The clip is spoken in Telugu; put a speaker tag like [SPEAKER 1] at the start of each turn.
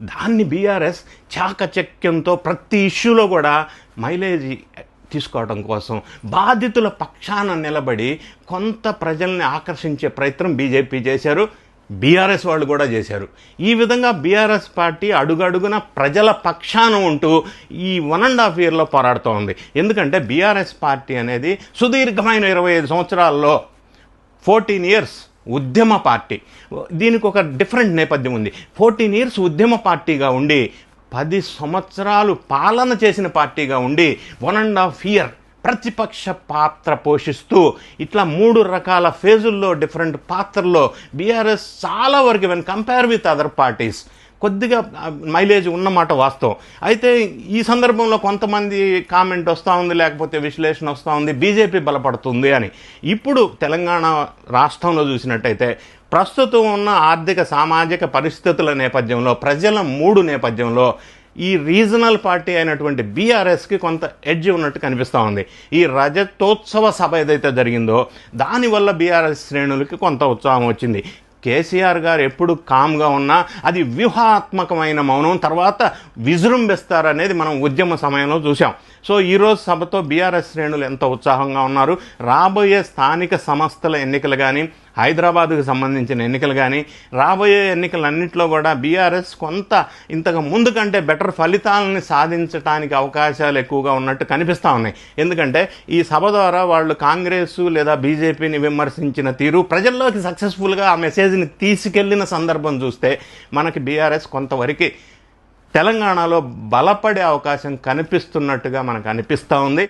[SPEAKER 1] దాన్ని బీఆర్ఎస్ చాకచక్యంతో ప్రతి ఇష్యూలో కూడా మైలేజ్ తీసుకోవడం కోసం బాధితుల పక్షాన నిలబడి కొంత ప్రజల్ని ఆకర్షించే ప్రయత్నం బీజేపీ చేశారు, బీఆర్ఎస్ వాళ్ళు కూడా చేశారు. ఈ విధంగా బీఆర్ఎస్ పార్టీ అడుగడుగున ప్రజల పక్షాన ఉంటూ ఈ 1.5 ఇయర్లో పోరాడుతూ ఉంది. ఎందుకంటే బీఆర్ఎస్ పార్టీ అనేది సుదీర్ఘమైన 25 సంవత్సరాల్లో 14 ఇయర్స్ ఉద్యమ పార్టీ. దీనికి ఒక డిఫరెంట్ నేపథ్యం ఉంది. 14 ఇయర్స్ ఉద్యమ పార్టీగా ఉండి 10 సంవత్సరాలు పాలన చేసిన పార్టీగా ఉండి 1.5 ఇయర్ ప్రతిపక్ష పాత్ర పోషిస్తూ ఇట్లా 3 రకాల ఫేజుల్లో డిఫరెంట్ పాత్రల్లో బీఆర్ఎస్ చాలా వరకు when compare with other parties కొద్దిగా మైలేజ్ ఉన్నమాట వాస్తవం. అయితే ఈ సందర్భంలో కొంతమంది కామెంట్ వస్తూ ఉంది, లేకపోతే విశ్లేషణ వస్తూ ఉంది, బీజేపీ బలపడుతుంది అని. ఇప్పుడు తెలంగాణ రాష్ట్రంలో చూసినట్టయితే ప్రస్తుతం ఉన్న ఆర్థిక సామాజిక పరిస్థితుల నేపథ్యంలో, ప్రజల మూడు నేపథ్యంలో ఈ రీజనల్ పార్టీ అయినటువంటి బీఆర్ఎస్కి కొంత ఎడ్జ్ ఉన్నట్టు కనిపిస్తూ ఉంది. ఈ రజతోత్సవ సభ ఏదైతే జరిగిందో దానివల్ల బీఆర్ఎస్ శ్రేణులకి కొంత ఉత్సాహం వచ్చింది. కేసీఆర్ గారు ఎప్పుడు కామ్గా ఉన్నా అది వ్యూహాత్మకమైన మౌనం తర్వాత విజృంభిస్తారనేది మనం ఉద్యమ సమయంలో చూసాం. సో ఈరోజు సభతో బీఆర్ఎస్ శ్రేణులు ఎంత ఉత్సాహంగా ఉన్నారు. రాబోయే స్థానిక సంస్థల ఎన్నికలు కానీ, హైదరాబాద్కు సంబంధించిన ఎన్నికలు కానీ, రాబోయే ఎన్నికలన్నింటిలో కూడా బీఆర్ఎస్ కొంత ఇంతకు ముందు కంటే బెటర్ ఫలితాలని సాధించడానికి అవకాశాలు ఎక్కువగా ఉన్నట్టు కనిపిస్తూ ఉన్నాయి. ఎందుకంటే ఈ సభ ద్వారా వాళ్ళు కాంగ్రెస్ లేదా బీజేపీని విమర్శించిన తీరు ప్రజల్లోకి సక్సెస్ఫుల్గా ఆ మెసేజ్ని తీసుకెళ్లిన సందర్భం చూస్తే మనకి బీఆర్ఎస్ కొంతవరకు తెలంగాణలో బలపడే అవకాశం కనిపిస్తున్నట్టుగా మనకు అనిపిస్తూ ఉంది.